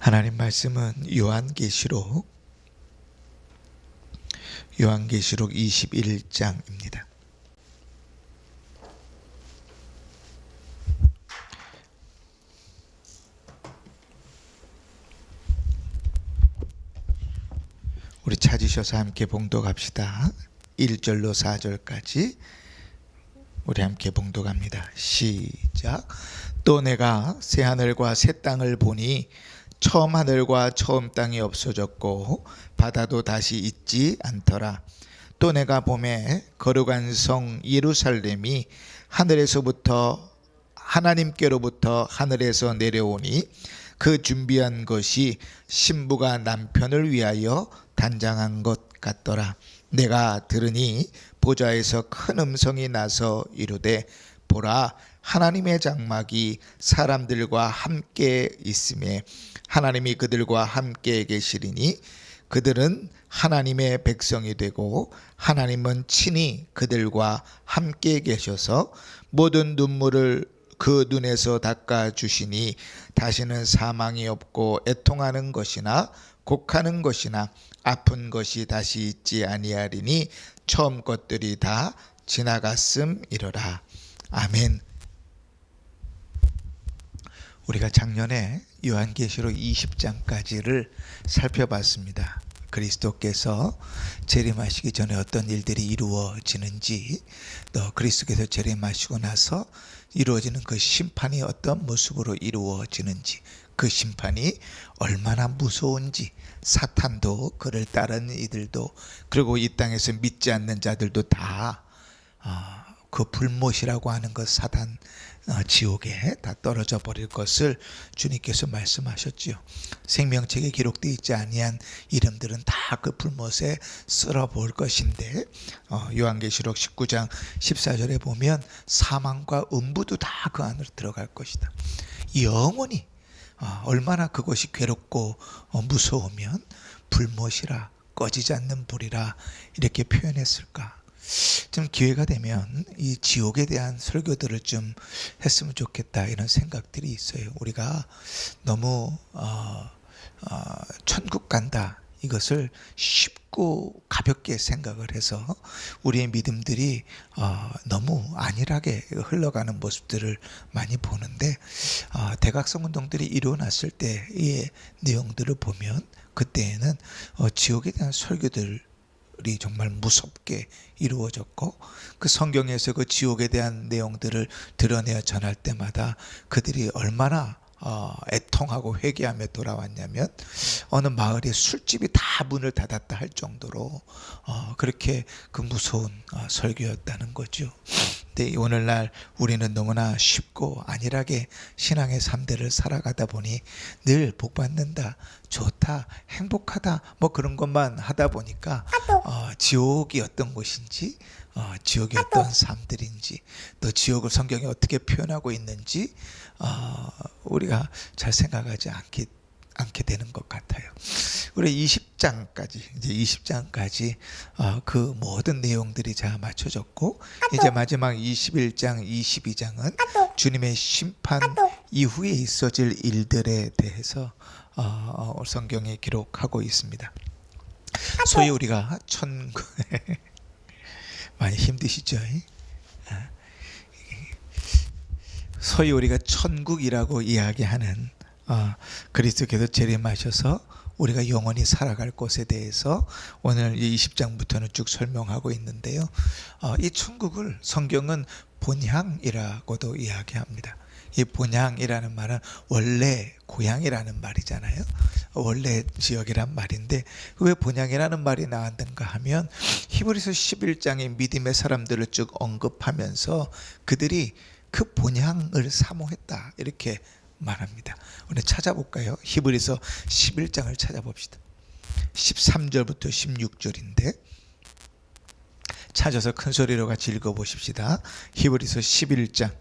하나님 말씀은 요한계시록 21장입니다. 우리 찾으셔서 함께 봉독합시다. 1절로 4절까지 우리 함께 봉독합니다. 시작. 또 내가 새 하늘과 새 땅을 보니 처음 하늘과 처음 땅이 없어졌고 바다도 다시 있지 않더라. 또 내가 보매 거룩한 성 예루살렘이 하늘에서부터 하나님께로부터 하늘에서 내려오니 그 준비한 것이 신부가 남편을 위하여 단장한 것 같더라. 내가 들으니 보좌에서 큰 음성이 나서 이르되 보라, 하나님의 장막이 사람들과 함께 있음에 하나님이 그들과 함께 계시리니 그들은 하나님의 백성이 되고 하나님은 친히 그들과 함께 계셔서 모든 눈물을 그 눈에서 닦아 주시니 다시는 사망이 없고 애통하는 것이나 곡하는 것이나 아픈 것이 다시 있지 아니하리니 처음 것들이 다 지나갔음이로라. 아멘. 우리가 작년에 요한계시록 20장까지를 살펴봤습니다. 그리스도께서 재림하시기 전에 어떤 일들이 이루어지는지, 또 그리스도께서 재림하시고 나서 이루어지는 그 심판이 어떤 모습으로 이루어지는지, 그 심판이 얼마나 무서운지, 사탄도 그를 따르는 이들도 그리고 이 땅에서 믿지 않는 자들도 다 그 불못이라고 하는 것, 사단 지옥에 다 떨어져 버릴 것을 주님께서 말씀하셨지요. 생명책에 기록되어 있지 아니한 이름들은 다 그 불못에 쓸어볼 것인데, 요한계시록 19장 14절에 보면 사망과 음부도 다 그 안으로 들어갈 것이다. 영원히 얼마나 그것이 괴롭고 무서우면 불못이라, 꺼지지 않는 불이라 이렇게 표현했을까. 좀 기회가 되면 이 지옥에 대한 설교들을 좀 했으면 좋겠다, 이런 생각들이 있어요. 우리가 너무 천국 간다 이것을 쉽고 가볍게 생각을 해서 우리의 믿음들이 너무 안일하게 흘러가는 모습들을 많이 보는데, 대각성 운동들이 일어났을 때의 내용들을 보면 그때에는 지옥에 대한 설교들 이 정말 무섭게 이루어졌고, 그 성경에서 그 지옥에 대한 내용들을 드러내어 전할 때마다 그들이 얼마나 애통하고 회개하며 돌아왔냐면, 어느 마을에 술집이 다 문을 닫았다 할 정도로 그렇게 그 무서운 설교였다는 거죠. 근데 오늘날 우리는 너무나 쉽고 안일하게 신앙의 삶들을 살아가다 보니 늘 복받는다, 좋다, 행복하다, 뭐 그런 것만 하다 보니까 지옥이 어떤 곳인지, 지옥이 어떤 삶들인지, 또 지옥을 성경이 어떻게 표현하고 있는지 우리가 잘 생각하지 않게 되는 것 같아요. 우리 20장까지 이제 20장까지 그 모든 내용들이 다 맞춰졌고, 이제 마지막 21장, 22장은 주님의 심판 이후에 있어질 일들에 대해서 성경에 기록하고 있습니다. 소위 우리가 천국 많이 힘드시죠? 소위 우리가 천국이라고 이야기하는 그리스도께서 재림하셔서 우리가 영원히 살아갈 곳에 대해서 오늘 20장부터는 쭉 설명하고 있는데요. 이 천국을 성경은 본향이라고도 이야기합니다. 이 본향이라는 말은 원래 고향이라는 말이잖아요. 원래 지역이란 말인데, 왜 본향이라는 말이 나왔는가 하면 히브리서 11장의 믿음의 사람들을 쭉 언급하면서 그들이 그 본향을 사모했다, 이렇게 말합니다. 오늘 찾아볼까요? 히브리서 11장을 찾아봅시다. 13절부터 16절인데 찾아서 큰 소리로 같이 읽어보십시다. 히브리서 11장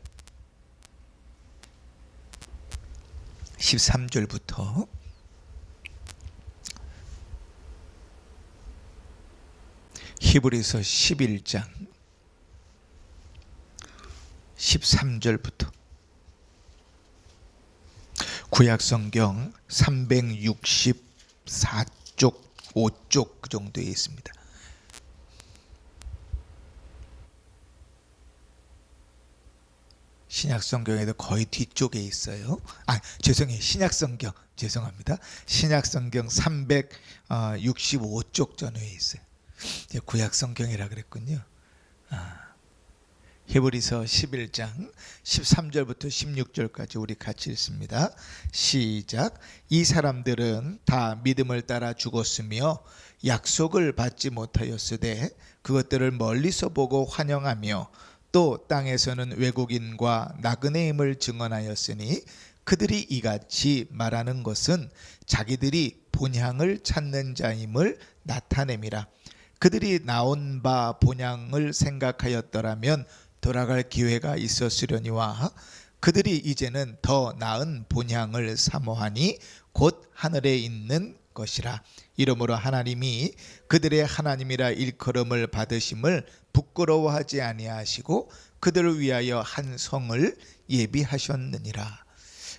13절부터 11장 13절부터 구약성경 364쪽 5쪽 그 정도에 있습니다. 신약성경에도 거의 뒤쪽에 있어요. 죄송해요. 신약성경 죄송합니다. 신약성경 365쪽 전후에 있어요. 구약성경이라 그랬군요. 히브리서 11장 13절부터 16절까지 우리 같이 읽습니다. 시작. 이 사람들은 다 믿음을 따라 죽었으며 약속을 받지 못하였으되 그것들을 멀리서 보고 환영하며 또 땅에서는 외국인과 나그네임을 증언하였으니 그들이 이같이 말하는 것은 자기들이 본향을 찾는 자임을 나타냄이라. 그들이 나온 바 본향을 생각하였더라면 돌아갈 기회가 있었으려니와 그들이 이제는 더 나은 본향을 사모하니 곧 하늘에 있는 것이라. 이러므로 하나님이 그들의 하나님이라 일컬음을 받으심을 부끄러워하지 아니하시고 그들을 위하여 한 성을 예비하셨느니라.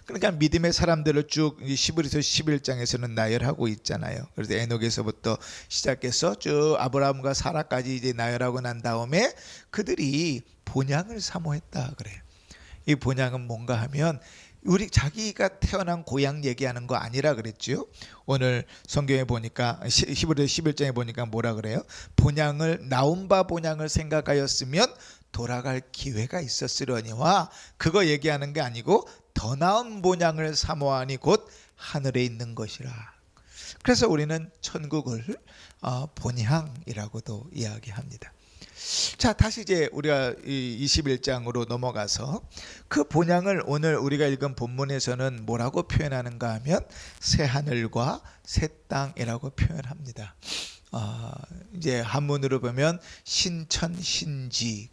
그러니까 믿음의 사람들을 쭉 히브리서 11장에서는 나열하고 있잖아요. 그래서 에녹에서부터 시작해서 쭉 아브라함과 사라까지 이제 나열하고 난 다음에 그들이 본향을 사모했다 그래요. 이 본향은 뭔가 하면 우리 자기가 태어난 고향 얘기하는 거 아니라 그랬죠. 오늘 성경에 보니까 히브리서 11장에 보니까 뭐라 그래요? 본향을 나온 바 본향을 생각하였으면 돌아갈 기회가 있었으려니와 그거 얘기하는 게 아니고 더 나은 본향을 사모하니 곧 하늘에 있는 것이라. 그래서 우리는 천국을 본향이라고도 이야기합니다. 자, 다시 이제 우리가 21장으로 넘어가서 그 본향을 오늘 우리가 읽은 본문에서는 뭐라고 표현하는가 하면 새 하늘과 새 땅이라고 표현합니다. 이제 한문으로 보면 신천신지,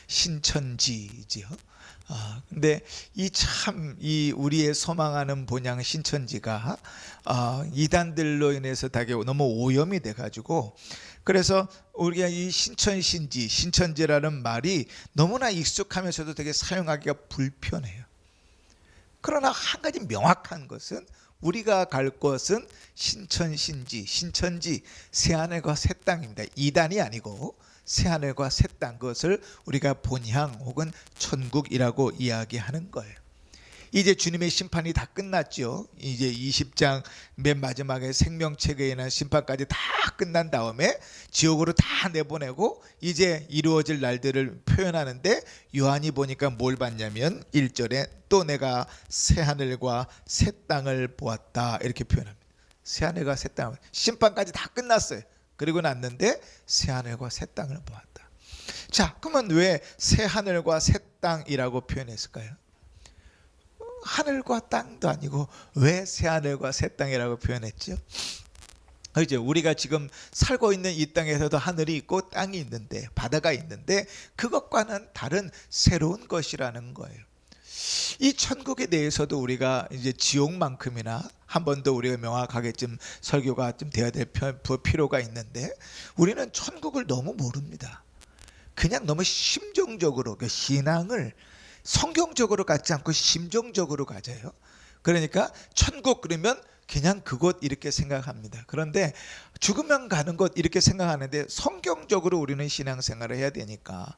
신천지지요. 근데 이 우리의 소망하는 본향 신천지가 이단들로 인해서 되게 너무 오염이 돼가지고 그래서 우리가 이 신천신지, 신천지라는 말이 너무나 익숙하면서도 되게 사용하기가 불편해요. 그러나 한 가지 명확한 것은 우리가 갈 곳은 신천신지, 신천지, 새하늘과 새 땅입니다. 이단이 아니고 새하늘과 새 땅, 그것을 우리가 본향 혹은 천국이라고 이야기하는 거예요. 이제 주님의 심판이 다 끝났죠. 이제 20장 맨 마지막에 생명책에 의한 심판까지 다 끝난 다음에 지옥으로 다 내보내고 이제 이루어질 날들을 표현하는데 요한이 보니까 뭘 봤냐면 1절에 또 내가 새하늘과 새 땅을 보았다 이렇게 표현합니다. 새하늘과 새 땅을, 심판까지 다 끝났어요. 그리고 났는데 새하늘과 새 땅을 보았다. 자, 그러면 왜 새하늘과 새 땅이라고 표현했을까요? 하늘과 땅도 아니고 왜 새하늘과 새 땅이라고 표현했죠? 이제 우리가 지금 살고 있는 이 땅에서도 하늘이 있고 땅이 있는데, 바다가 있는데 그것과는 다른 새로운 것이라는 거예요. 이 천국에 대해서도 우리가 이제 지옥만큼이나 한 번 더 우리가 명확하게 좀 설교가 좀 되어야 될 필요가 있는데 우리는 천국을 너무 모릅니다. 그냥 너무 심정적으로 그 신앙을 성경적으로 갖지 않고 심정적으로 가져요. 그러니까 천국 그러면 그냥 그곳 이렇게 생각합니다. 그런데 죽으면 가는 곳 이렇게 생각하는데 성경적으로 우리는 신앙생활을 해야 되니까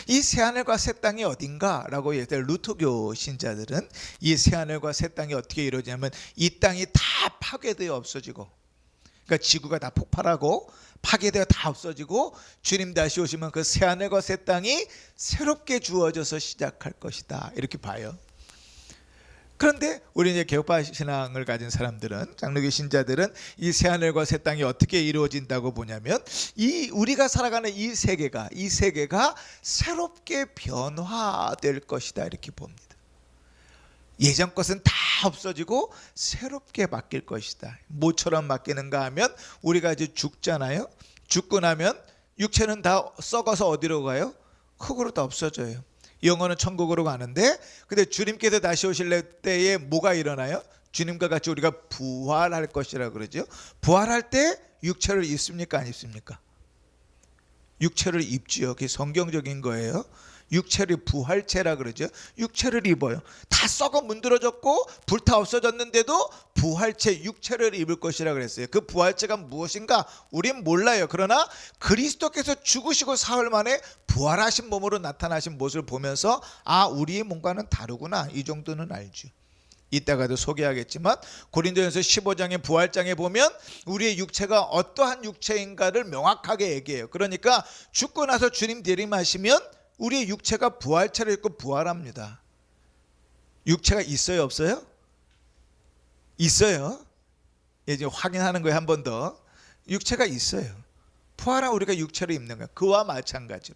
이 새하늘과 새 땅이 어딘가라고 얘기할 루터교 신자들은 이 새하늘과 새 땅이 어떻게 이루어지냐면 이 땅이 다 파괴되어 없어지고, 그러니까 지구가 다 폭발하고 파괴되어 다 없어지고 주님 다시 오시면 그 새하늘과 새 땅이 새롭게 주어져서 시작할 것이다 이렇게 봐요. 그런데 우리 이제 개혁파 신앙을 가진 사람들은, 장로교 신자들은 이 새하늘과 새 땅이 어떻게 이루어진다고 보냐면 이 우리가 살아가는 이 세계가 새롭게 변화될 것이다 이렇게 봅니다. 예전 것은 다 없어지고 새롭게 바뀔 것이다. 뭐처럼 바뀌는가 하면 우리가 이제 죽잖아요. 죽고 나면 육체는 다 썩어서 어디로 가요? 흙으로 다 없어져요. 영혼은 천국으로 가는데, 근데 주님께서 다시 오실 때에 뭐가 일어나요? 주님과 같이 우리가 부활할 것이라고 그러죠. 부활할 때 육체를 입습니까 안 입습니까? 육체를 입지요. 그게 성경적인 거예요. 육체를 부활체라 그러죠. 육체를 입어요. 다 썩어 문드러졌고 불타 없어졌는데도 부활체 육체를 입을 것이라 그랬어요. 그 부활체가 무엇인가 우린 몰라요. 그러나 그리스도께서 죽으시고 사흘 만에 부활하신 몸으로 나타나신 모습을 보면서 아, 우리의 몸과는 다르구나, 이 정도는 알죠. 이따가도 소개하겠지만 고린도전서 15장의 부활장에 보면 우리의 육체가 어떠한 육체인가를 명확하게 얘기해요. 그러니까 죽고 나서 주님 내림하시면 우리의 육체가 부활체를 입고 부활합니다. 육체가 있어요, 없어요? 있어요. 이제 확인하는 거예요. 한 번 더. 육체가 있어요. 부활한 우리가 육체를 입는 거예요. 그와 마찬가지로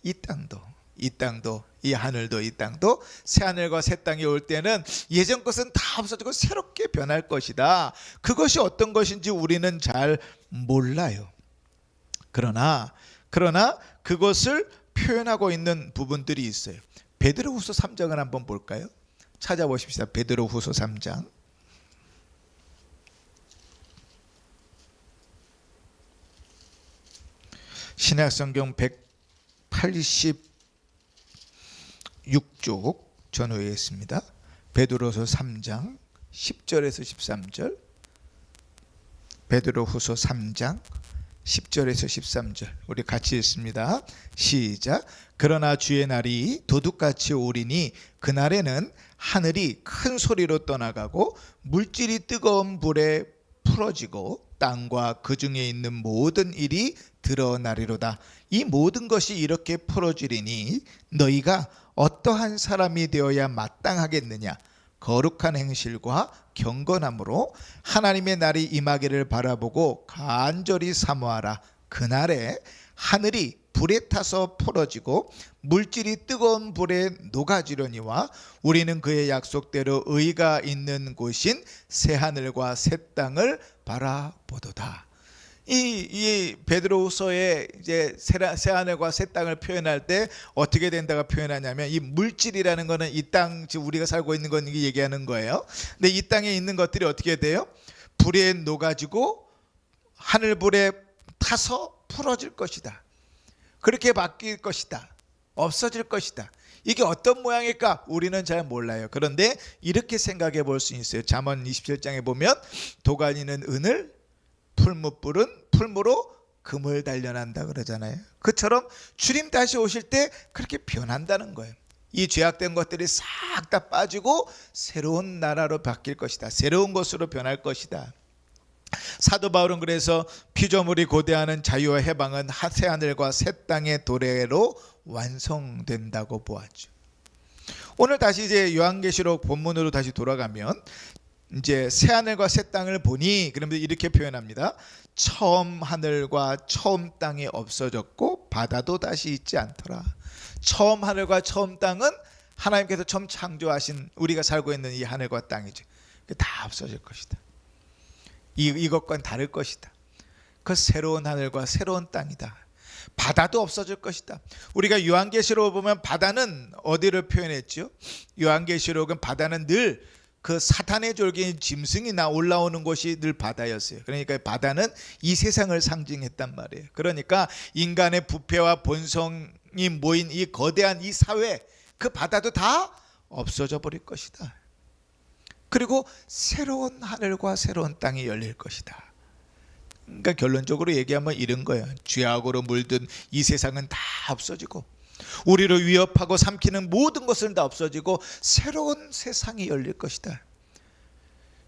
이 땅도 이 하늘도 이 땅도 새 하늘과 새 땅이 올 때는 예전 것은 다 없어지고 새롭게 변할 것이다. 그것이 어떤 것인지 우리는 잘 몰라요. 그러나 그것을 표현하고 있는 부분들이 있어요. 베드로후서 3장을 한번 볼까요? 찾아보십시다. 베드로후서 3장. 신약성경 186쪽 전후에 있습니다. 베드로후서 3장 10절에서 13절. 베드로후서 3장 10절에서 13절 우리 같이 읽습니다. 시작. 그러나 주의 날이 도둑같이 오리니 그날에는 하늘이 큰 소리로 떠나가고 물질이 뜨거운 불에 풀어지고 땅과 그 중에 있는 모든 일이 드러나리로다. 이 모든 것이 이렇게 풀어지리니 너희가 어떠한 사람이 되어야 마땅하겠느냐. 거룩한 행실과 경건함으로 하나님의 날이 임하기를 바라보고 간절히 사모하라. 그날에 하늘이 불에 타서 풀어지고 물질이 뜨거운 불에 녹아지려니와 우리는 그의 약속대로 의가 있는 곳인 새 하늘과 새 땅을 바라보도다. 이 베드로후서에 이제 새 하늘과 새 땅을 표현할 때 어떻게 된다가 표현하냐면 이 물질이라는 거는 이 땅, 지금 우리가 살고 있는 건 이게 얘기하는 거예요. 근데 이 땅에 있는 것들이 어떻게 돼요? 불에 녹아지고 하늘불에 타서 풀어질 것이다. 그렇게 바뀔 것이다. 없어질 것이다. 이게 어떤 모양일까? 우리는 잘 몰라요. 그런데 이렇게 생각해 볼 수 있어요. 잠언 27장에 보면 도가니는 은을, 풀무불은 풀무로 금을 단련한다 그러잖아요. 그처럼 주님 다시 오실 때 그렇게 변한다는 거예요. 이 죄악된 것들이 싹 다 빠지고 새로운 나라로 바뀔 것이다. 새로운 것으로 변할 것이다. 사도 바울은 그래서 피조물이 고대하는 자유와 해방은 새 하늘과 새 땅의 도래로 완성된다고 보았죠. 오늘 다시 이제 요한계시록 본문으로 다시 돌아가면 이제 새 하늘과 새 땅을 보니 그러면서 이렇게 표현합니다. 처음 하늘과 처음 땅이 없어졌고 바다도 다시 있지 않더라. 처음 하늘과 처음 땅은 하나님께서 처음 창조하신 우리가 살고 있는 이 하늘과 땅이죠. 다 없어질 것이다. 이것과는 다를 것이다. 그 새로운 하늘과 새로운 땅이다. 바다도 없어질 것이다. 우리가 요한계시록 보면 바다는 어디를 표현했죠? 요한계시록은 바다는 늘 그 사탄의 졸개인 짐승이 올라오는 곳이 늘 바다였어요. 그러니까 바다는 이 세상을 상징했단 말이에요. 그러니까 인간의 부패와 본성이 모인 이 거대한 이 사회, 그 바다도 다 없어져 버릴 것이다. 그리고 새로운 하늘과 새로운 땅이 열릴 것이다. 그러니까 결론적으로 얘기하면 이런 거예요. 죄악으로 물든 이 세상은 다 없어지고 우리를 위협하고 삼키는 모든 것은 다 없어지고 새로운 세상이 열릴 것이다.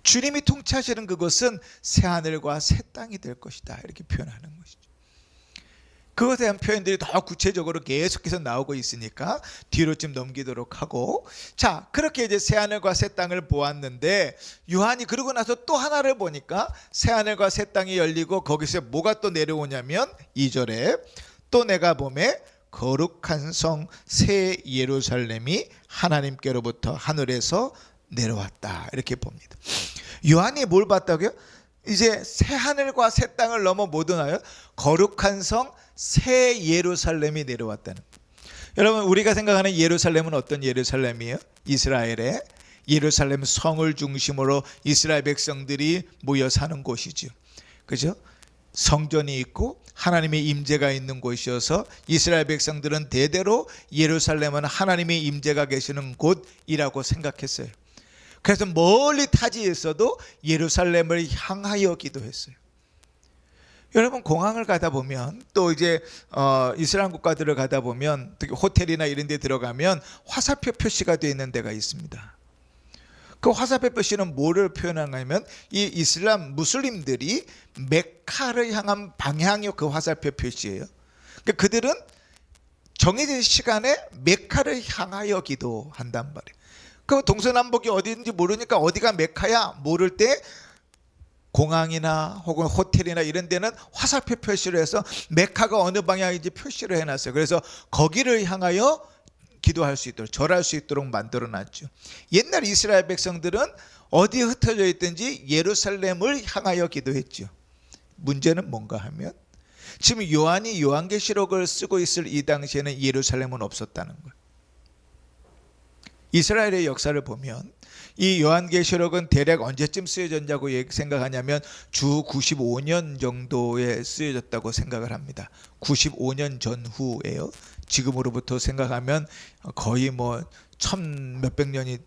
주님이 통치하시는 그것은 새 하늘과 새 땅이 될 것이다. 이렇게 표현하는 것이죠. 그것에 대한 표현들이 더 구체적으로 계속해서 나오고 있으니까 뒤로 좀 넘기도록 하고, 자, 그렇게 이제 새 하늘과 새 땅을 보았는데 요한이 그러고 나서 또 하나를 보니까 새 하늘과 새 땅이 열리고 거기서 뭐가 또 내려오냐면 2절에 또 내가 보매 거룩한 성 새 예루살렘이 하나님께로부터 하늘에서 내려왔다. 이렇게 봅니다. 요한이 뭘 봤다고요? 이제 새 하늘과 새 땅을 넘어 뭐 드나요? 거룩한 성 새 예루살렘이 내려왔다는. 여러분, 우리가 생각하는 예루살렘은 어떤 예루살렘이에요? 이스라엘의 예루살렘 성을 중심으로 이스라엘 백성들이 모여 사는 곳이죠. 그죠? 성전이 있고 하나님의 임재가 있는 곳이어서 이스라엘 백성들은 대대로 예루살렘은 하나님의 임재가 계시는 곳이라고 생각했어요. 그래서 멀리 타지에서도 예루살렘을 향하여 기도했어요. 여러분, 공항을 가다 보면 또 이제 이슬람 국가들을 가다 보면 특히 호텔이나 이런 데 들어가면 화살표 표시가 되어 있는 데가 있습니다. 그 화살표 표시는 뭐를 표현하냐면 이 이슬람 무슬림들이 메카를 향한 방향이 그 화살표 표시예요. 그러니까 그들은 정해진 시간에 메카를 향하여 기도한단 말이에요. 그럼 동서남북이 어디인지 모르니까 어디가 메카야 모를 때 공항이나 혹은 호텔이나 이런 데는 화살표 표시를 해서 메카가 어느 방향인지 표시를 해놨어요. 그래서 거기를 향하여 기도할 수 있도록, 절할 수 있도록 만들어놨죠. 옛날 이스라엘 백성들은 어디에 흩어져 있든지 예루살렘을 향하여 기도했죠. 문제는 뭔가 하면 지금 요한이 요한계시록을 쓰고 있을 이 당시에는 예루살렘은 없었다는 거예요. 이스라엘의 역사를 보면 이 요한계시록은 대략 언제쯤 쓰여졌냐고 생각하냐면 주 95년 정도에 쓰여졌다고 생각을 합니다. 95년 전후예요. 지금으로부터 생각하면 거의 뭐 천 몇백 년이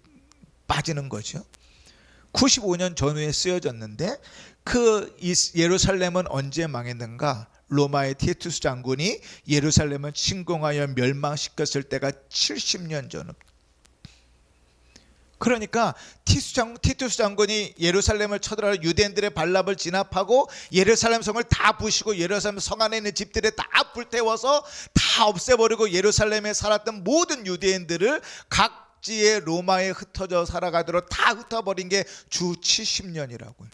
빠지는 거죠. 95년 전후에 쓰여졌는데 그 예루살렘은 언제 망했는가? 로마의 티투스 장군이 예루살렘을 침공하여 멸망시켰을 때가 70년 전. 그러니까 티투스 장군이 예루살렘을 쳐들어가 유대인들의 반랍을 진압하고 예루살렘 성을 다 부시고 예루살렘 성 안에 있는 집들에 다 불태워서 다 없애버리고 예루살렘에 살았던 모든 유대인들을 각지의 로마에 흩어져 살아가도록 다 흩어버린 게 주 70년이라고요.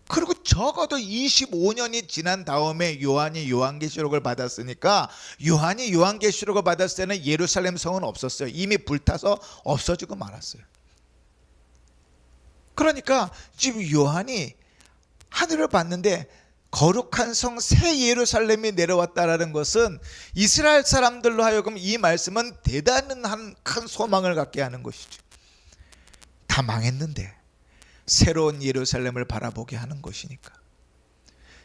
그리고 적어도 25년이 지난 다음에 요한이 요한계시록을 받았으니까 요한이 요한계시록을 받았을 때는 예루살렘 성은 없었어요. 이미 불타서 없어지고 말았어요. 그러니까 지금 요한이 하늘을 봤는데 거룩한 성 새 예루살렘이 내려왔다라는 것은 이스라엘 사람들로 하여금 이 말씀은 대단한 큰 소망을 갖게 하는 것이죠. 다 망했는데 새로운 예루살렘을 바라보게 하는 것이니까.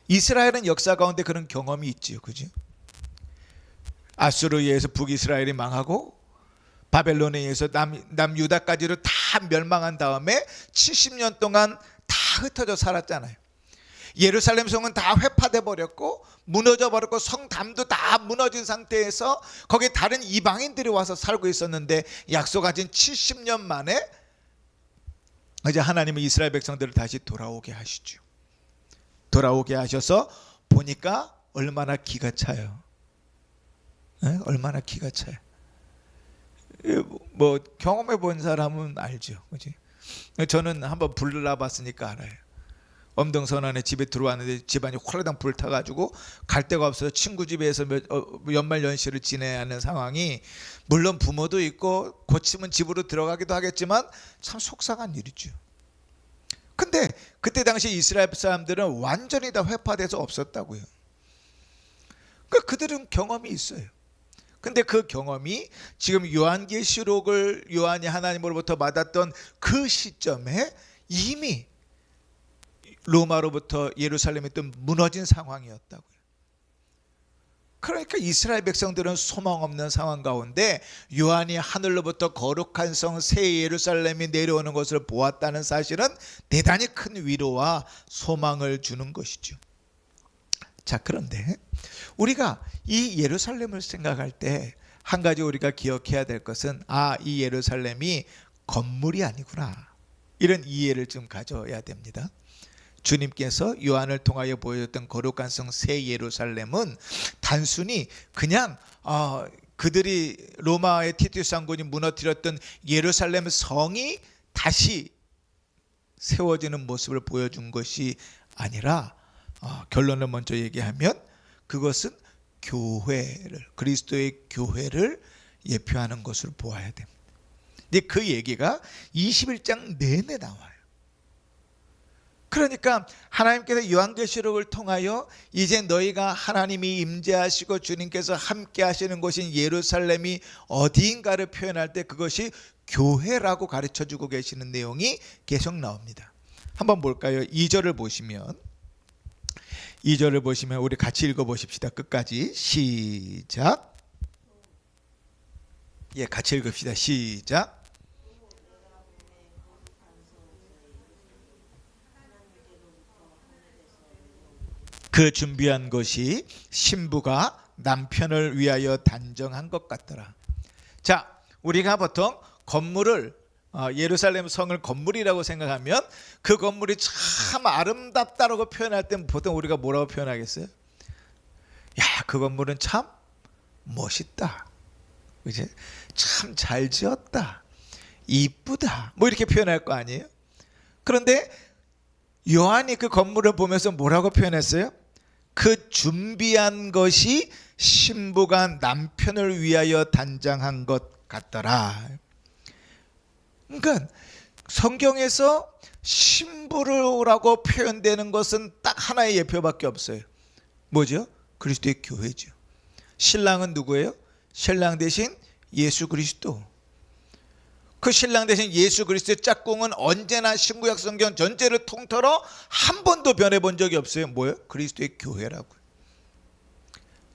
이스라엘은 역사 가운데 그런 경험이 있지요, 그죠? 아수르에 의해서 북이스라엘이 망하고 바벨론에 의해서 남유다까지를 다 멸망한 다음에 70년 동안 다 흩어져 살았잖아요. 예루살렘 성은 다 회파돼 버렸고 무너져 버렸고 성담도 다 무너진 상태에서 거기에 다른 이방인들이 와서 살고 있었는데 약속하신 70년 만에 이제 하나님은 이스라엘 백성들을 다시 돌아오게 하시죠. 돌아오게 하셔서 보니까 얼마나 기가 차요. 얼마나 기가 차요. 뭐 경험해 본 사람은 알죠, 그렇지? 저는 한번 불을 놔봤으니까 알아요. 엄동선안에 집에 들어왔는데 집안이 홀라당 불타가지고 갈 데가 없어서 친구 집에서 연말 연시를 지내야 하는 상황이, 물론 부모도 있고 고치면 집으로 들어가기도 하겠지만 참 속상한 일이죠. 근데 그때 당시 이스라엘 사람들은 완전히 다 회파돼서 없었다고요. 그러니까 그들은 경험이 있어요. 근데 그 경험이 지금 요한계시록을 요한이 하나님으로부터 받았던 그 시점에 이미 로마로부터 예루살렘이 또 무너진 상황이었다고요. 그러니까 이스라엘 백성들은 소망 없는 상황 가운데 요한이 하늘로부터 거룩한 성 새 예루살렘이 내려오는 것을 보았다는 사실은 대단히 큰 위로와 소망을 주는 것이죠. 자, 그런데 우리가 이 예루살렘을 생각할 때 한 가지 우리가 기억해야 될 것은, 이 예루살렘이 건물이 아니구나, 이런 이해를 좀 가져야 됩니다. 주님께서 요한을 통하여 보여줬던 거룩한 성 새 예루살렘은 단순히 그냥 그들이 로마의 티투스 장군이 무너뜨렸던 예루살렘 성이 다시 세워지는 모습을 보여준 것이 아니라, 결론을 먼저 얘기하면 그것은 교회를, 그리스도의 교회를 예표하는 것으로 보아야 됩니다. 근데 그 얘기가 21장 내내 나와요. 그러니까 하나님께서 요한계시록을 통하여 이제 너희가 하나님이 임재하시고 주님께서 함께 하시는 곳인 예루살렘이 어디인가를 표현할 때 그것이 교회라고 가르쳐주고 계시는 내용이 계속 나옵니다. 한번 볼까요? 2절을 보시면 2절을 보시면 우리 같이 읽어보십시다. 끝까지 시작. 예, 같이 읽읍시다. 시작. 그 준비한 것이 신부가 남편을 위하여 단정한 것 같더라. 자, 우리가 보통 건물을 예루살렘 성을 건물이라고 생각하면 그 건물이 참 아름답다라고 표현할 때는 보통 우리가 뭐라고 표현하겠어요? 야, 그 건물은 참 멋있다, 그치? 참 잘 지었다, 이쁘다, 뭐 이렇게 표현할 거 아니에요? 그런데 요한이 그 건물을 보면서 뭐라고 표현했어요? 그 준비한 것이 신부가 남편을 위하여 단장한 것 같더라. 그러니까 성경에서 신부라고 표현되는 것은 딱 하나의 예표밖에 없어요. 뭐죠? 그리스도의 교회죠. 신랑은 누구예요? 신랑 대신 예수 그리스도. 그 신랑 대신 예수 그리스도의 짝꿍은 언제나 신구약 성경 전체를 통틀어 한 번도 변해본 적이 없어요. 뭐예요? 그리스도의 교회라고요.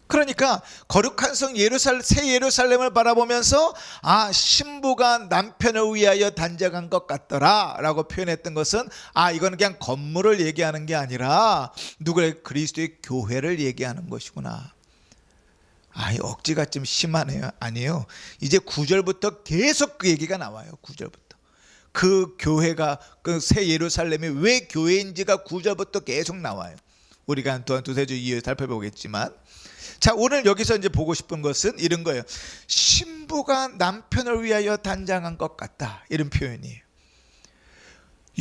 그러니까 거룩한 성 예루살렘, 새 예루살렘을 바라보면서 아, 신부가 남편을 위하여 단장한 것 같더라 라고 표현했던 것은 이거는 그냥 건물을 얘기하는 게 아니라 누구의 그리스도의 교회를 얘기하는 것이구나. 억지가 좀 심하네요. 아니에요. 이제 9절부터 계속 그 얘기가 나와요. 9절부터. 그 교회가, 그 새 예루살렘이 왜 교회인지가 9절부터 계속 나와요. 우리가 한 두세 주 이후에 살펴보겠지만. 자, 오늘 여기서 이제 보고 싶은 것은 이런 거예요. 신부가 남편을 위하여 단장한 것 같다. 이런 표현이에요.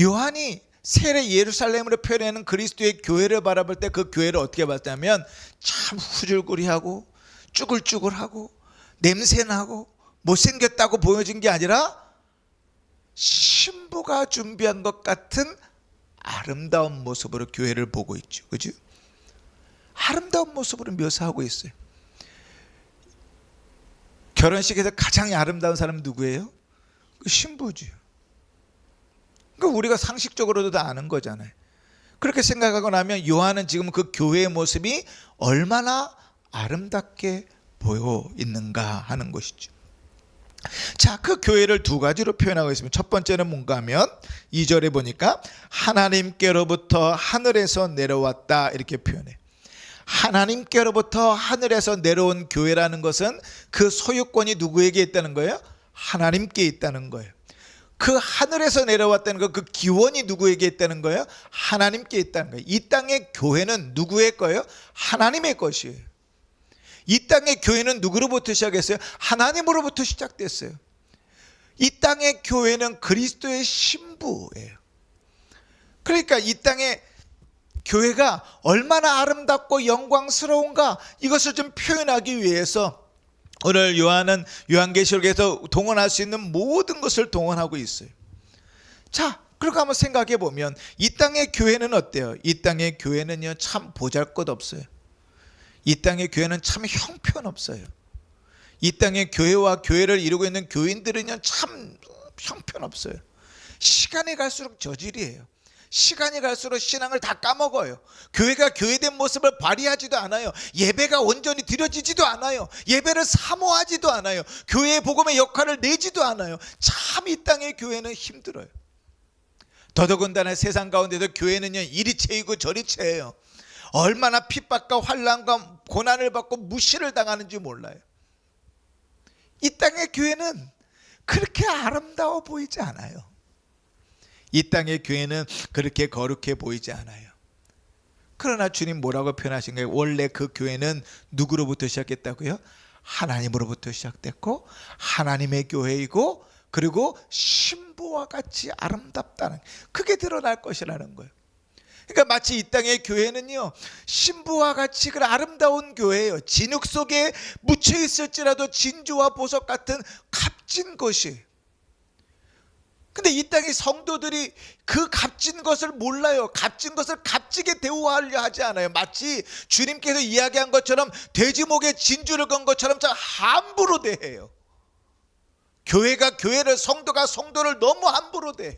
요한이 새 예루살렘으로 표현하는 그리스도의 교회를 바라볼 때 그 교회를 어떻게 봤다면 참 후줄구리하고 쭈글쭈글하고 냄새나고 못생겼다고 보여진 게 아니라 신부가 준비한 것 같은 아름다운 모습으로 교회를 보고 있죠. 그죠? 아름다운 모습으로 묘사하고 있어요. 결혼식에서 가장 아름다운 사람은 누구예요? 그 신부죠. 그러니까 우리가 상식적으로도 다 아는 거잖아요. 그렇게 생각하고 나면 요한은 지금 그 교회의 모습이 얼마나 아름답게 보여 있는가 하는 것이죠. 자, 그 교회를 두 가지로 표현하고 있습니다. 첫 번째는 뭔가 하면 2절에 보니까 하나님께로부터 하늘에서 내려왔다 이렇게 표현해. 하나님께로부터 하늘에서 내려온 교회라는 것은 그 소유권이 누구에게 있다는 거예요? 하나님께 있다는 거예요. 그 하늘에서 내려왔다는 거, 그 기원이 누구에게 있다는 거예요? 하나님께 있다는 거예요. 이 땅의 교회는 누구의 거예요? 하나님의 것이에요. 이 땅의 교회는 누구로부터 시작했어요? 하나님으로부터 시작됐어요. 이 땅의 교회는 그리스도의 신부예요. 그러니까 이 땅의 교회가 얼마나 아름답고 영광스러운가 이것을 좀 표현하기 위해서 오늘 요한은 요한계시록에서 동원할 수 있는 모든 것을 동원하고 있어요. 자, 그렇게 한번 생각해 보면 이 땅의 교회는 어때요? 이 땅의 교회는요 참 보잘것없어요. 이 땅의 교회는 참 형편없어요. 이 땅의 교회와 교회를 이루고 있는 교인들은요 참 형편없어요. 시간이 갈수록 저질이에요. 시간이 갈수록 신앙을 다 까먹어요. 교회가 교회된 모습을 발휘하지도 않아요. 예배가 온전히 드려지지도 않아요. 예배를 사모하지도 않아요. 교회의 복음의 역할을 내지도 않아요. 참 이 땅의 교회는 힘들어요. 더더군다나 세상 가운데서 교회는요 이리 채이고 저리 채예요. 얼마나 핍박과 환난과 고난을 받고 무시를 당하는지 몰라요. 이 땅의 교회는 그렇게 아름다워 보이지 않아요. 이 땅의 교회는 그렇게 거룩해 보이지 않아요. 그러나 주님 뭐라고 표현하신 거예요? 원래 그 교회는 누구로부터 시작했다고요? 하나님으로부터 시작됐고 하나님의 교회이고 그리고 신부와 같이 아름답다는 그게 드러날 것이라는 거예요. 그러니까 마치 이 땅의 교회는요 신부와 같이 그 아름다운 교회예요. 진흙 속에 묻혀 있을지라도 진주와 보석 같은 값진 것이. 근데 이 땅의 성도들이 그 값진 것을 몰라요. 값진 것을 값지게 대우하려 하지 않아요. 마치 주님께서 이야기한 것처럼 돼지 목에 진주를 건 것처럼 참 함부로 대해요. 교회가 교회를, 성도가 성도를 너무 함부로 대해요.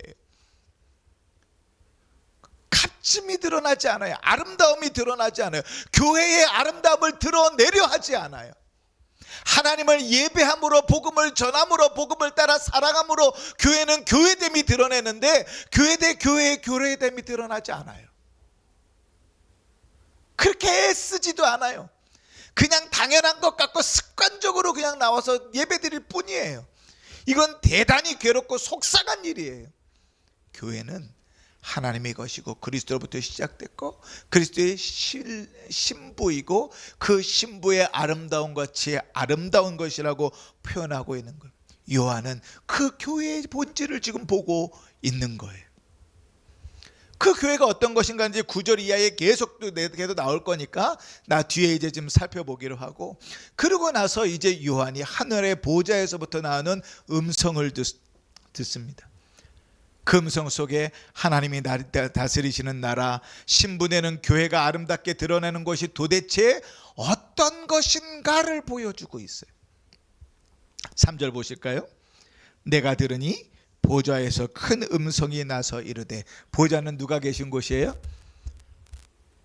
가르침이 드러나지 않아요. 아름다움이 드러나지 않아요. 교회의 아름다움을 드러내려 하지 않아요. 하나님을 예배함으로, 복음을 전함으로, 복음을 따라 살아감으로 교회는 교회됨이 드러내는데 교회 대 교회의 교회됨이 드러나지 않아요. 그렇게 애쓰지도 않아요. 그냥 당연한 것 같고 습관적으로 그냥 나와서 예배드릴 뿐이에요. 이건 대단히 괴롭고 속상한 일이에요. 교회는 하나님의 것이고 그리스도로부터 시작됐고 그리스도의 신부이고 그 신부의 아름다운 것이 아름다운 것이라고 표현하고 있는 거예요. 요한은 그 교회의 본질을 지금 보고 있는 거예요. 그 교회가 어떤 것인가 이제 9절 이하에 계속 나올 거니까 나 뒤에 이제 좀 살펴보기로 하고, 그러고 나서 이제 요한이 하늘의 보좌에서부터 나오는 음성을 듣습니다. 그 음성 속에 하나님이 다스리시는 나라, 신부되는 교회가 아름답게 드러내는 것이 도대체 어떤 것인가를 보여주고 있어요. 3절 보실까요? 내가 들으니 보좌에서 큰 음성이 나서 이르되, 보좌는 누가 계신 곳이에요?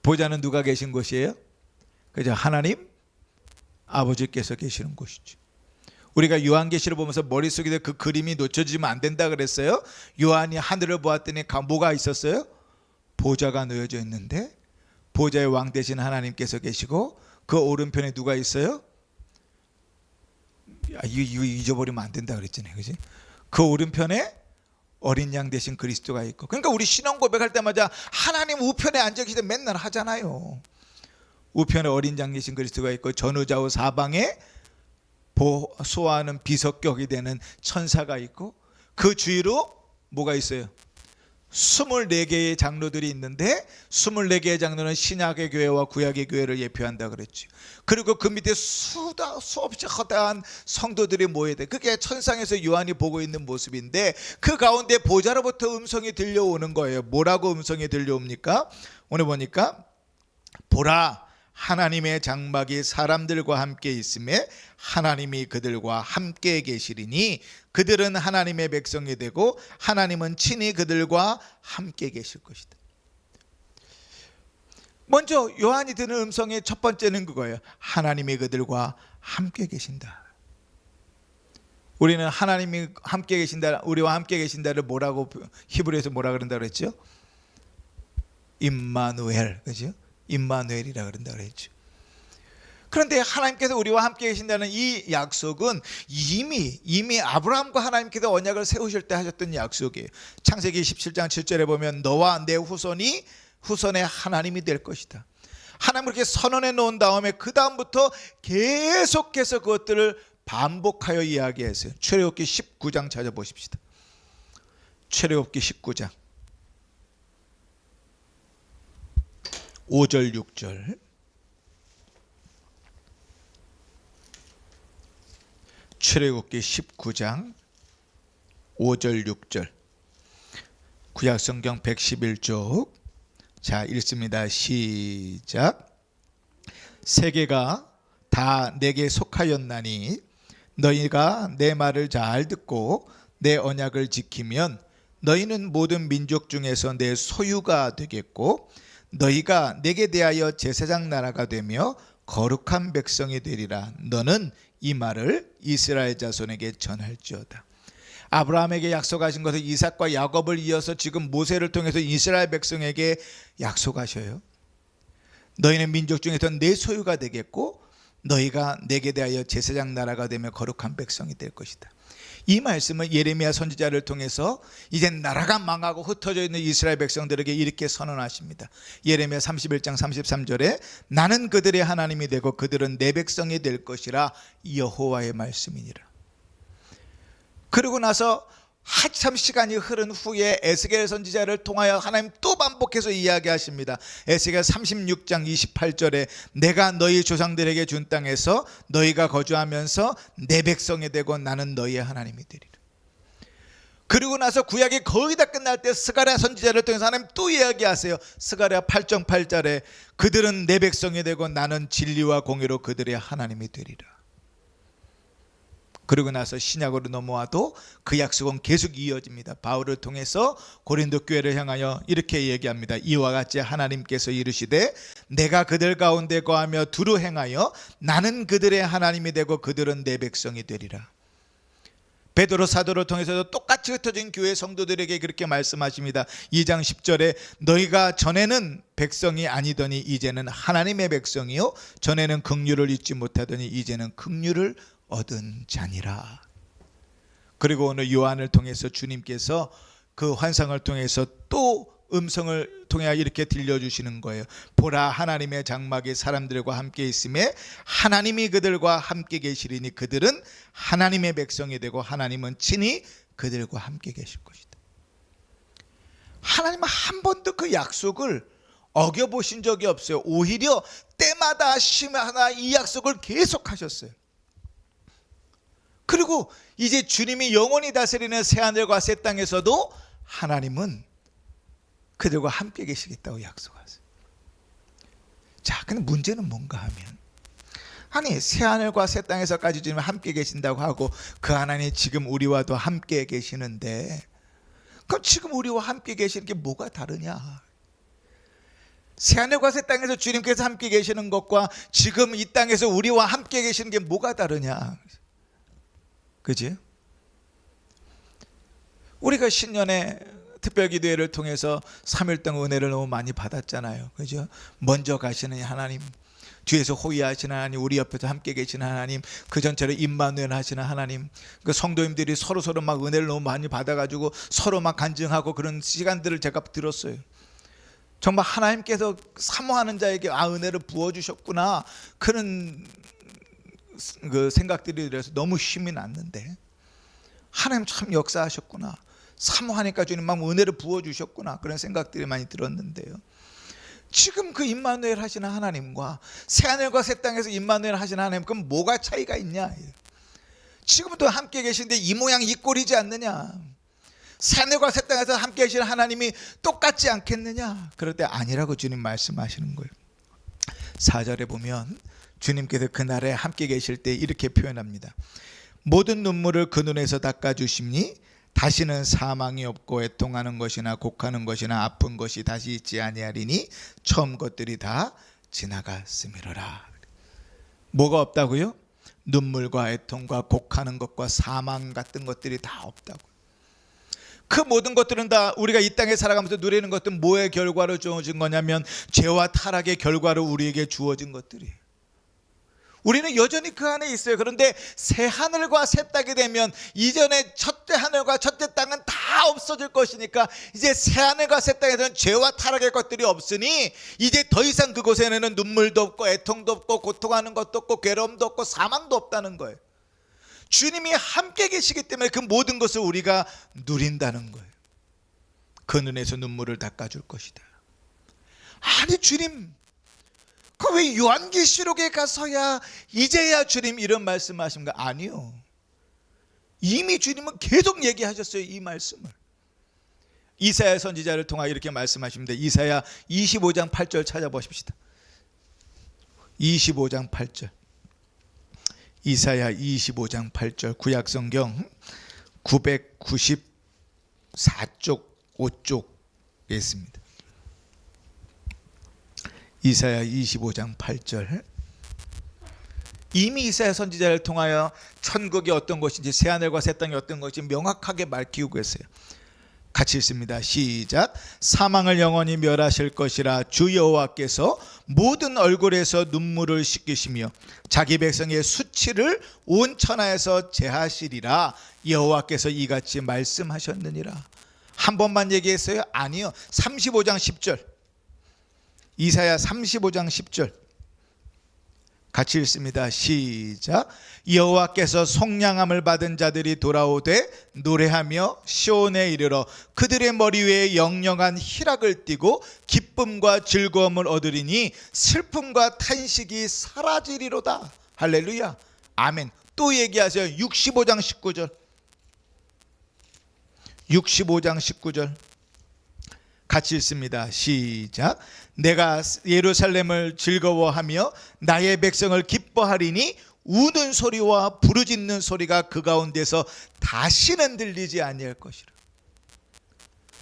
보좌는 누가 계신 곳이에요? 그죠? 하나님 아버지께서 계시는 곳이죠. 우리가 요한계시를 보면서 머릿속에 그 그림이 놓쳐지면 안 된다 그랬어요. 요한이 하늘을 보았더니 뭐가 있었어요? 보좌가 놓여져 있는데 보좌의 왕 되신 하나님께서 계시고 그 오른편에 누가 있어요? 이거 잊어버리면 안 된다 그랬잖아요. 그지? 그 오른편에 어린 양 되신 그리스도가 있고, 그러니까 우리 신앙 고백할 때마다 하나님 우편에 앉아 계시다 맨날 하잖아요. 우편에 어린 양 되신 그리스도가 있고 전후좌우 사방에 보소하는 비석격이 되는 천사가 있고 그 주위로 뭐가 있어요? 24개의 장로들이 있는데 24개의 장로는 신약의 교회와 구약의 교회를 예표한다 그랬죠. 그리고 그 밑에 수없이 허다한 성도들이 모여야 돼. 그게 천상에서 요한이 보고 있는 모습인데 그 가운데 보좌로부터 음성이 들려오는 거예요. 뭐라고 음성이 들려옵니까? 오늘 보니까 보라, 하나님의 장막이 사람들과 함께 있음에 하나님이 그들과 함께 계시리니 그들은 하나님의 백성이 되고 하나님은 친히 그들과 함께 계실 것이다. 먼저 요한이 듣는 음성의 첫 번째는 그거예요. 하나님이 그들과 함께 계신다. 우리는 하나님이 함께 계신다, 우리와 함께 계신다를 뭐라고 히브리에서 뭐라 그런다 그랬죠? 임마누엘, 그죠? 임마누엘이라 그런다 그랬죠. 그런데 하나님께서 우리와 함께 계신다는 이 약속은 이미 아브라함과 하나님께서 언약을 세우실 때 하셨던 약속이에요. 창세기 17장 7절에 보면 너와 내 후손이 후손의 하나님이 될 것이다. 하나님 그렇게 선언해 놓은 다음에 그 다음부터 계속해서 그것들을 반복하여 이야기했어요. 출애굽기 19장 찾아보십시다. 출애굽기 19장 5절 6절. 출애굽기 19장 5절 6절. 구약성경 111쪽. 자, 읽습니다. 시작. 세계가 다 내게 속하였나니 너희가 내 말을 잘 듣고 내 언약을 지키면 너희는 모든 민족 중에서 내 소유가 되겠고 너희가 내게 대하여 제사장 나라가 되며 거룩한 백성이 되리라. 너는 이 말을 이스라엘 자손에게 전할지어다. 아브라함에게 약속하신 것을 이삭과 야곱을 이어서 지금 모세를 통해서 이스라엘 백성에게 약속하셔요. 너희는 민족 중에서 내 소유가 되겠고 너희가 내게 대하여 제사장 나라가 되며 거룩한 백성이 될 것이다. 이 말씀은 예레미야 선지자를 통해서 이제 나라가 망하고 흩어져 있는 이스라엘 백성들에게 이렇게 선언하십니다. 예레미야 31장 33절에 나는 그들의 하나님이 되고 그들은 내 백성이 될 것이라 여호와의 말씀이니라. 그러고 나서 한참 시간이 흐른 후에 에스겔 선지자를 통하여 하나님 또 반복해서 이야기하십니다. 에스겔 36장 28절에 내가 너희 조상들에게 준 땅에서 너희가 거주하면서 내 백성이 되고 나는 너희의 하나님이 되리라. 그리고 나서 구약이 거의 다 끝날 때 스가랴 선지자를 통해서 하나님 또 이야기하세요. 스가랴 8장 8절에 그들은 내 백성이 되고 나는 진리와 공의로 그들의 하나님이 되리라. 그러고 나서 신약으로 넘어와도 그 약속은 계속 이어집니다. 바울을 통해서 고린도 교회를 향하여 이렇게 얘기합니다. 이와 같이 하나님께서 이르시되 내가 그들 가운데 거하며 두루 행하여 나는 그들의 하나님이 되고 그들은 내 백성이 되리라. 베드로 사도를 통해서도 똑같이 흩어진 교회 성도들에게 그렇게 말씀하십니다. 2장 10절에 너희가 전에는 백성이 아니더니 이제는 하나님의 백성이요 전에는 긍휼을 잊지 못하더니 이제는 긍휼을 얻은 자니라. 그리고 오늘 요한을 통해서 주님께서 그 환상을 통해서 또 음성을 통해 이렇게 들려주시는 거예요. 보라 하나님의 장막이 사람들과 함께 있음에 하나님이 그들과 함께 계시리니 그들은 하나님의 백성이 되고 하나님은 친히 그들과 함께 계실 것이다. 하나님은 한 번도 그 약속을 어겨보신 적이 없어요. 오히려 때마다 시마다 이 약속을 계속하셨어요. 그리고 이제 주님이 영원히 다스리는 새하늘과 새 땅에서도 하나님은 그들과 함께 계시겠다고 약속하세요. 자, 근데 문제는 뭔가 하면, 아니 새하늘과 새 땅에서까지 주님 함께 계신다고 하고 그 하나님이 지금 우리와도 함께 계시는데, 그럼 지금 우리와 함께 계시는 게 뭐가 다르냐? 새하늘과 새 땅에서 주님께서 함께 계시는 것과 지금 이 땅에서 우리와 함께 계시는 게 뭐가 다르냐? 그지? 우리가 신년에 특별기도회를 통해서 3일 동안 은혜를 너무 많이 받았잖아요. 그죠? 먼저 가시는 하나님, 뒤에서 호위하시는 하나님, 우리 옆에서 함께 계시는 하나님, 그 전체를 임마누엘 하시는 하나님, 그 성도님들이 서로 막 은혜를 너무 많이 받아가지고 서로 막 간증하고 그런 시간들을 제가 들었어요. 정말 하나님께서 사모하는 자에게 은혜를 부어주셨구나, 그런 그 생각들이 들어서 너무 힘이 났는데, 하나님 참 역사하셨구나, 사모하니까 주님 막 은혜를 부어주셨구나, 그런 생각들이 많이 들었는데요. 지금 그 임마누엘 하시는 하나님과 새하늘과 새 땅에서 임마누엘 하시는 하나님, 그럼 뭐가 차이가 있냐? 지금도 함께 계신데 이 모양 이 꼴이지 않느냐? 새하늘과 새 땅에서 함께 계시는 하나님이 똑같지 않겠느냐? 그럴 때 아니라고 주님 말씀하시는 거예요. 4절에 보면 주님께서 그날에 함께 계실 때 이렇게 표현합니다. 모든 눈물을 그 눈에서 닦아주심니 다시는 사망이 없고 애통하는 것이나 곡하는 것이나 아픈 것이 다시 있지 아니하리니 처음 것들이 다 지나갔음이로라. 뭐가 없다고요? 눈물과 애통과 곡하는 것과 사망 같은 것들이 다 없다고. 그 모든 것들은 다 우리가 이 땅에 살아가면서 누리는 것들은 뭐의 결과로 주어진 거냐면 죄와 타락의 결과로 우리에게 주어진 것들이에요. 우리는 여전히 그 안에 있어요. 그런데 새 하늘과 새 땅이 되면 이전에 첫째 하늘과 첫째 땅은 다 없어질 것이니까 이제 새 하늘과 새 땅에서는 죄와 타락의 것들이 없으니 이제 더 이상 그곳에는 눈물도 없고 애통도 없고 고통하는 것도 없고 괴로움도 없고 사망도 없다는 거예요. 주님이 함께 계시기 때문에 그 모든 것을 우리가 누린다는 거예요. 그 눈에서 눈물을 닦아줄 것이다. 아니 주님, 그 왜 요한계시록에 가서야 이제야 주님 이런 말씀하신가? 아니요, 이미 주님은 계속 얘기하셨어요. 이 말씀을 이사야 선지자를 통하 이렇게 말씀하십니다. 이사야 25장 8절 찾아보십시다. 25장 8절, 이사야 25장 8절, 구약성경 994쪽 5쪽에 있습니다. 이사야 25장 8절, 이미 이사야 선지자를 통하여 천국이 어떤 것인지 새하늘과 새 땅이 어떤 것인지 명확하게 밝히고 계세요. 같이 읽습니다. 시작. 사망을 영원히 멸하실 것이라 주 여호와께서 모든 얼굴에서 눈물을 씻기시며 자기 백성의 수치를 온 천하에서 제하시리라. 여호와께서 이같이 말씀하셨느니라. 한 번만 얘기했어요? 아니요. 35장 10절, 이사야 35장 10절 같이 읽습니다. 시작. 여호와께서 속량함을 받은 자들이 돌아오되 노래하며 시온에 이르러 그들의 머리 위에 영영한 희락을 띠고 기쁨과 즐거움을 얻으리니 슬픔과 탄식이 사라지리로다. 할렐루야, 아멘. 또 얘기하세요. 65장 19절, 65장 19절 같이 읽습니다. 시작. 내가 예루살렘을 즐거워하며 나의 백성을 기뻐하리니 우는 소리와 부르짖는 소리가 그 가운데서 다시는 들리지 아니할 것이라.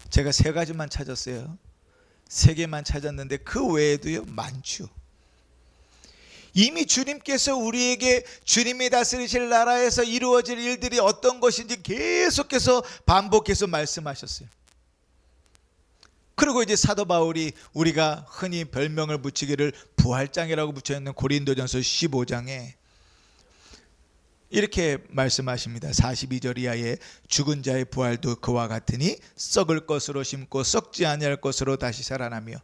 제가 3가지만 찾았어요. 3개만 찾았는데 그 외에도요 많죠. 이미 주님께서 우리에게 주님이 다스리실 나라에서 이루어질 일들이 어떤 것인지 계속해서 반복해서 말씀하셨어요. 그리고 이제 사도 바울이 우리가 흔히 별명을 붙이기를 부활장이라고 붙여있는 고린도전서 15장에 이렇게 말씀하십니다. 42절 이하에 죽은 자의 부활도 그와 같으니 썩을 것으로 심고 썩지 아니할 것으로 다시 살아나며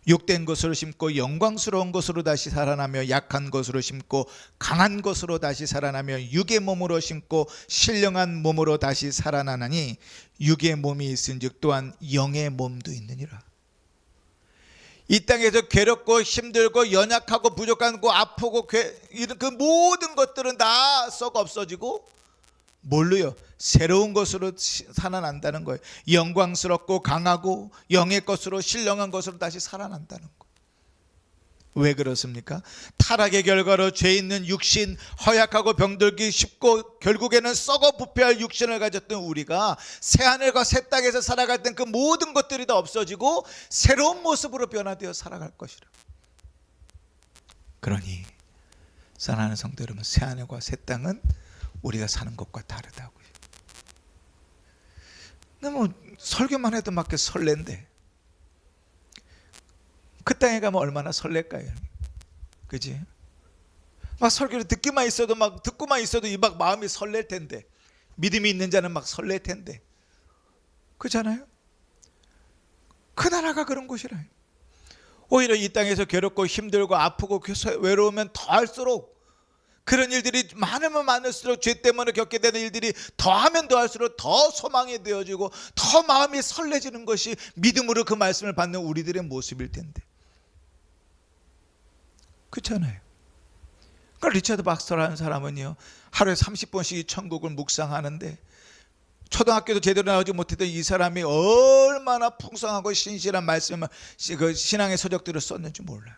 욕된 것으로 심고 영광스러운 것으로 다시 살아나며 약한 것으로 심고 강한 것으로 다시 살아나며 육의 몸으로 심고 신령한 몸으로 다시 살아나나니 육의 몸이 있은즉 또한 영의 몸도 있느니라. 이 땅에서 괴롭고 힘들고 연약하고 부족하고 아프고 그 모든 것들은 다 썩어 없어지고 뭘로요? 새로운 것으로 살아난다는 거예요. 영광스럽고 강하고 영의 것으로 신령한 것으로 다시 살아난다는 거예요. 왜 그렇습니까? 타락의 결과로 죄 있는 육신, 허약하고 병들기 쉽고 결국에는 썩어 부패할 육신을 가졌던 우리가 새하늘과 새 땅에서 살아갈 땐 그 모든 것들이 다 없어지고 새로운 모습으로 변화되어 살아갈 것이라. 그러니 사랑하는 성도 여러분, 새하늘과 새 땅은 우리가 사는 것과 다르다고요. 너무 설교만 해도 막 설렌데 그 땅에 가면 얼마나 설렐까요? 그지? 막 설교를 듣기만 있어도 막 듣고만 있어도 막 마음이 설렐 텐데, 믿음이 있는 자는 막 설렐 텐데, 그렇잖아요? 그 나라가 그런 곳이라. 오히려 이 땅에서 괴롭고 힘들고 아프고 외로우면 더할수록 그런 일들이 많으면 많을수록 죄 때문에 겪게 되는 일들이 더하면 더할수록 더 소망이 되어지고 더 마음이 설레지는 것이 믿음으로 그 말씀을 받는 우리들의 모습일 텐데, 그렇잖아요. 그러니까 리차드 박스터라는 사람은요 하루에 30번씩 천국을 묵상하는데 초등학교도 제대로 나오지 못했던 이 사람이 얼마나 풍성하고 신실한 말씀을 그 신앙의 서적들을 썼는지 몰라요.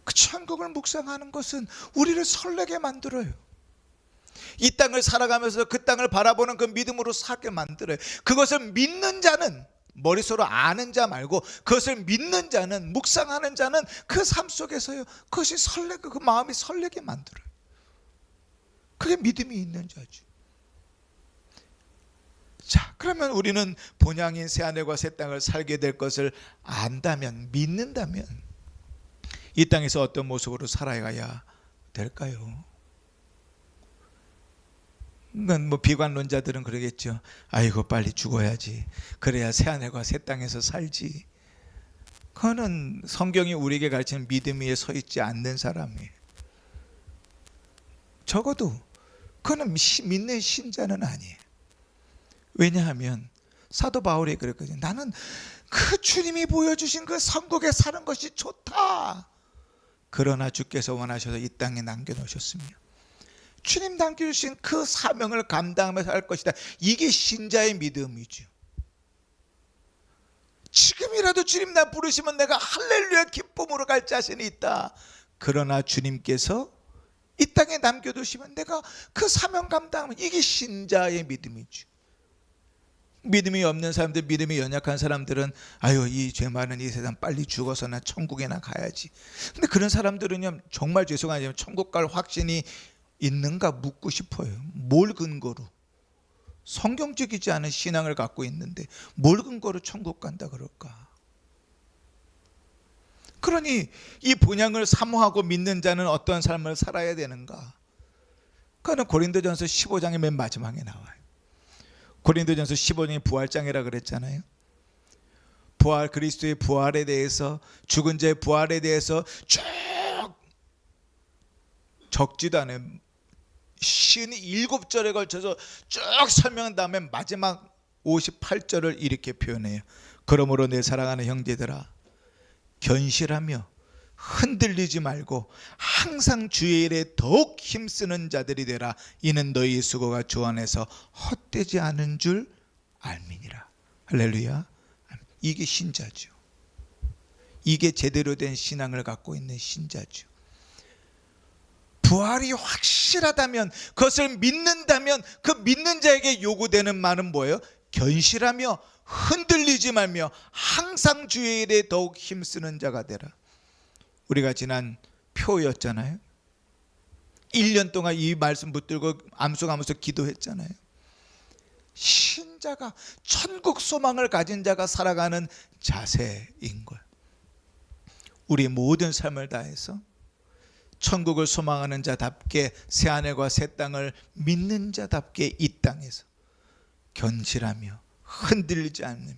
그 천국을 묵상하는 것은 우리를 설레게 만들어요. 이 땅을 살아가면서 그 땅을 바라보는 그 믿음으로 살게 만들어요. 그것을 믿는 자는, 머릿속으로 아는 자 말고 그것을 믿는 자는, 묵상하는 자는 그 삶 속에서요 그것이 설레고 그 마음이 설레게 만들어요. 그게 믿음이 있는 자죠. 자, 그러면 우리는 본향인 새하늘과 새 땅을 살게 될 것을 안다면, 믿는다면 이 땅에서 어떤 모습으로 살아가야 될까요? 뭐 비관론자들은 그러겠죠. 아이고 빨리 죽어야지, 그래야 새하늘과 새 땅에서 살지. 그거는 성경이 우리에게 가르치는 믿음 위에 서 있지 않는 사람이에요. 적어도 그거는 믿는 신자는 아니에요. 왜냐하면 사도 바울이 그랬거든요. 나는 그 주님이 보여주신 그 천국에 사는 것이 좋다. 그러나 주께서 원하셔서 이 땅에 남겨놓으셨으며 주님 남겨주신 그 사명을 감당하면서 할 것이다. 이게 신자의 믿음이죠. 지금이라도 주님 나 부르시면 내가 할렐루야 기쁨으로 갈 자신이 있다. 그러나 주님께서 이 땅에 남겨두시면 내가 그 사명 감당하면, 이게 신자의 믿음이죠. 믿음이 없는 사람들, 믿음이 연약한 사람들은 아유 이 죄 많은 이 세상 빨리 죽어서 나 천국에나 가야지. 근데 그런 사람들은요 정말 죄송하지만 천국 갈 확신이 있는가 묻고 싶어요. 뭘 근거로? 성경적이지 않은 신앙을 갖고 있는데 뭘 근거로 천국 간다 그럴까? 그러니 이 본향을 사모하고 믿는 자는 어떤 삶을 살아야 되는가? 그거는 고린도전서 15장의 맨 마지막에 나와요. 고린도전서 15장이 부활장이라 그랬잖아요. 부활, 그리스도의 부활에 대해서, 죽은 자의 부활에 대해서 쭉 적지도 않은 57절에 걸쳐서 쭉 설명한 다음에 마지막 58절을 이렇게 표현해요. 그러므로 내 사랑하는 형제들아, 견실하며 흔들리지 말고 항상 주의 일에 더욱 힘쓰는 자들이 되라. 이는 너희 수고가 주 안에서 헛되지 않은 줄 알미니라. 할렐루야. 이게 신자죠. 이게 제대로 된 신앙을 갖고 있는 신자죠. 부활이 확실하다면, 그것을 믿는다면 그 믿는 자에게 요구되는 말은 뭐예요? 견실하며 흔들리지 말며 항상 주의 일에 더욱 힘쓰는 자가 되라. 우리가 지난 표였잖아요. 1년 동안 이 말씀 붙들고 암송하면서 기도했잖아요. 신자가, 천국 소망을 가진 자가 살아가는 자세인 거예요. 우리 모든 삶을 다해서 천국을 소망하는 자답게, 새하늘과 새 땅을 믿는 자답게 이 땅에서 견실하며 흔들리지 않으며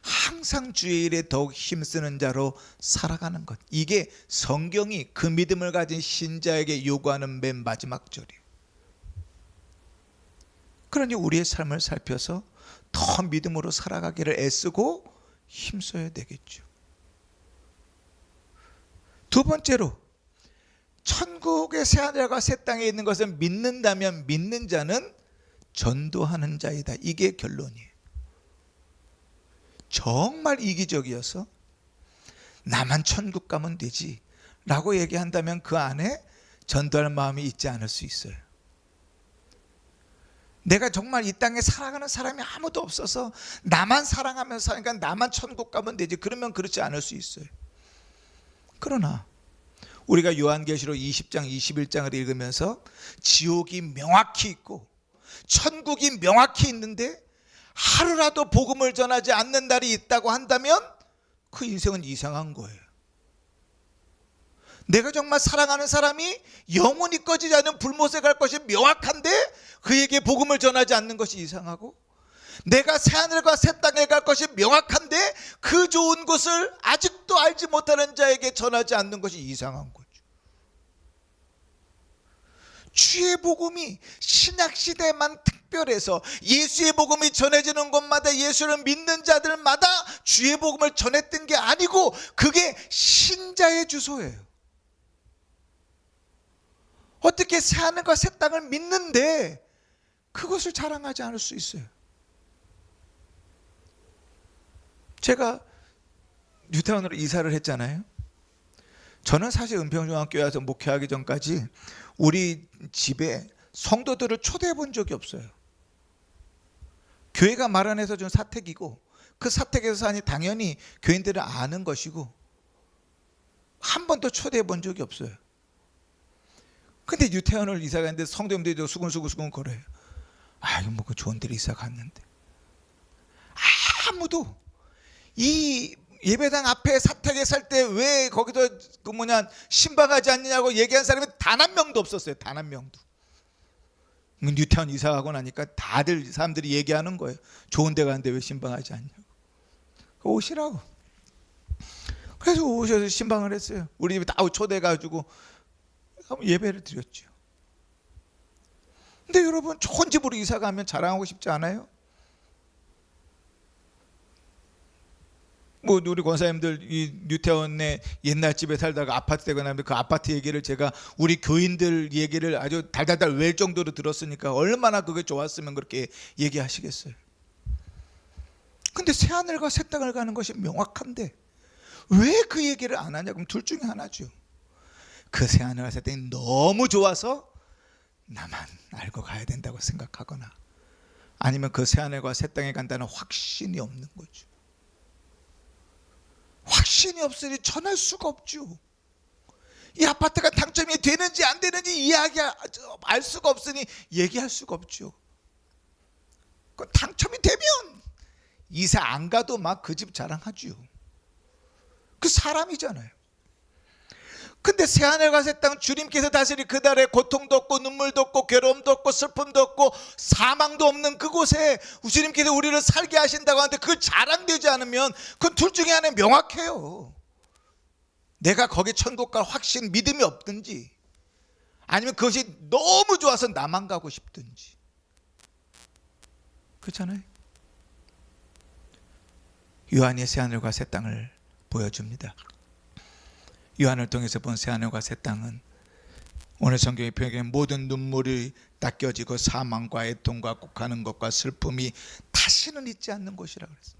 항상 주의 일에 더욱 힘쓰는 자로 살아가는 것, 이게 성경이 그 믿음을 가진 신자에게 요구하는 맨 마지막 절이에요. 그러니 우리의 삶을 살펴서 더 믿음으로 살아가기를 애쓰고 힘써야 되겠죠. 두 번째로, 천국의 새하늘과 새 땅에 있는 것을 믿는다면 믿는 자는 전도하는 자이다. 이게 결론이에요. 정말 이기적이어서 나만 천국 가면 되지 라고 얘기한다면 그 안에 전도할 마음이 있지 않을 수 있어요. 내가 정말 이 땅에 살아가는 사람이 아무도 없어서 나만 사랑하면서 사니까 나만 천국 가면 되지, 그러면 그렇지 않을 수 있어요. 그러나 우리가 요한계시록 20장 21장을 읽으면서 지옥이 명확히 있고 천국이 명확히 있는데 하루라도 복음을 전하지 않는 날이 있다고 한다면 그 인생은 이상한 거예요. 내가 정말 사랑하는 사람이 영원히 꺼지지 않는 불못에 갈 것이 명확한데 그에게 복음을 전하지 않는 것이 이상하고, 내가 새하늘과 새 땅에 갈 것이 명확한데 그 좋은 곳을 아직도 알지 못하는 자에게 전하지 않는 것이 이상한 거죠. 주의 복음이 신약시대만 특별해서 예수의 복음이 전해지는 곳마다 예수를 믿는 자들마다 주의 복음을 전했던 게 아니고 그게 신자의 주소예요. 어떻게 새하늘과 새 땅을 믿는데 그것을 자랑하지 않을 수 있어요? 제가 뉴타운으로 이사를 했잖아요. 저는 사실 은평중학교에 와서 목회하기 전까지 우리 집에 성도들을 초대해 본 적이 없어요. 교회가 마련해서 준 사택이고 그 사택에서 사니 당연히 교인들을 아는 것이고 한 번도 초대해 본 적이 없어요. 근데 뉴태원을 이사 갔는데 성도님들이 수근수근 거려요. 아, 이거 뭐 그 좋은 데로 이사 갔는데. 아무도 이 예배당 앞에 사택에 살 때 왜 거기서 그 신방하지 않느냐고 얘기한 사람이 단 한 명도 없었어요. 단 한 명도. 뉴태원 이사 가고 나니까 다들 사람들이 얘기하는 거예요. 좋은 데 가는데 왜 신방하지 않냐고. 오시라고. 그래서 오셔서 신방을 했어요. 우리 집에 다 초대해 가지고 예배를 드렸죠. 근데 여러분, 좋은 집으로 이사 가면 자랑하고 싶지 않아요? 뭐 우리 권사님들 이 뉴태원의 옛날 집에 살다가 아파트 되고 나면 그 아파트 얘기를 제가 우리 교인들 얘기를 아주 달달달 외울 정도로 들었으니까 얼마나 그게 좋았으면 그렇게 얘기하시겠어요. 근데 새하늘과 새 땅을 가는 것이 명확한데 왜 그 얘기를 안 하냐? 그럼 둘 중에 하나죠. 그 새하늘과 새 땅이 너무 좋아서 나만 알고 가야 된다고 생각하거나, 아니면 그 새하늘과 새 땅에 간다는 확신이 없는 거죠. 확신이 없으니 전할 수가 없죠. 이 아파트가 당첨이 되는지 안 되는지 알 수가 없으니 얘기할 수가 없죠. 당첨이 되면 이사 안 가도 막 그 집 자랑하죠. 그 사람이잖아요. 근데 새하늘과 새 땅, 주님께서 다스리 그달에 고통도 없고 눈물도 없고 괴로움도 없고 슬픔도 없고 사망도 없는 그곳에 주님께서 우리를 살게 하신다고 하는데 그걸 자랑되지 않으면 그건 둘 중에 하나 명확해요. 내가 거기 천국 갈 확신, 믿음이 없든지, 아니면 그것이 너무 좋아서 나만 가고 싶든지. 그렇잖아요. 요한이 새하늘과 새 땅을 보여줍니다. 요한을 통해서 본 새하늘과 새 땅은 오늘 성경의 표현에 모든 눈물이 닦여지고 사망과 애통과 곡하는 것과 슬픔이 다시는 있지 않는 곳이라고 그랬어요.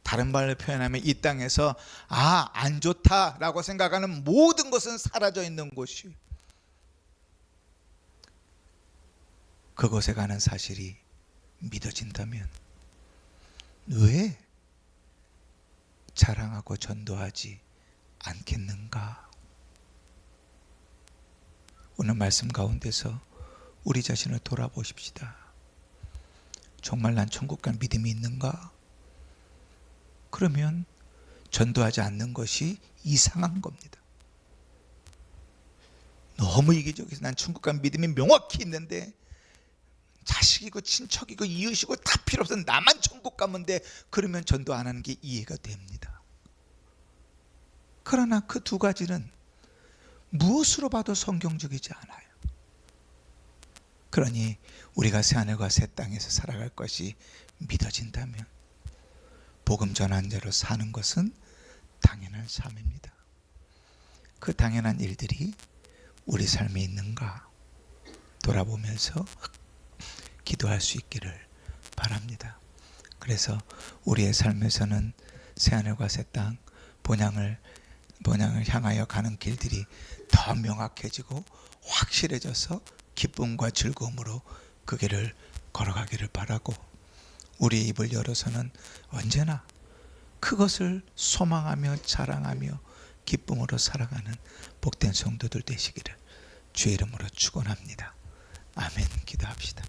다른 말로 표현하면 이 땅에서 안 좋다라고 생각하는 모든 것은 사라져 있는 곳이에요. 그곳에 가는 사실이 믿어진다면 왜 자랑하고 전도하지 않겠는가? 오늘 말씀 가운데서 우리 자신을 돌아보십시다. 정말 난 천국 갈 믿음이 있는가? 그러면 전도하지 않는 것이 이상한 겁니다. 너무 이기적이어서 난 천국 갈 믿음이 명확히 있는데 자식이고 친척이고 이웃이고 다 필요 없어 나만 천국 가면 돼. 그러면 전도 안 하는 게 이해가 됩니다. 그러나 그 두 가지는 무엇으로 봐도 성경적이지 않아요. 그러니 우리가 새하늘과 새 땅에서 살아갈 것이 믿어진다면 복음 전한 자로 사는 것은 당연한 삶입니다. 그 당연한 일들이 우리 삶에 있는가 돌아보면서 기도할 수 있기를 바랍니다. 그래서 우리의 삶에서는 새하늘과 새 땅 본향을 향하여 가는 길들이 더 명확해지고 확실해져서 기쁨과 즐거움으로 그 길을 걸어가기를 바라고 우리의 입을 열어서는 언제나 그것을 소망하며 자랑하며 기쁨으로 살아가는 복된 성도들 되시기를 주의 이름으로 축원합니다. 아멘. 기도합시다.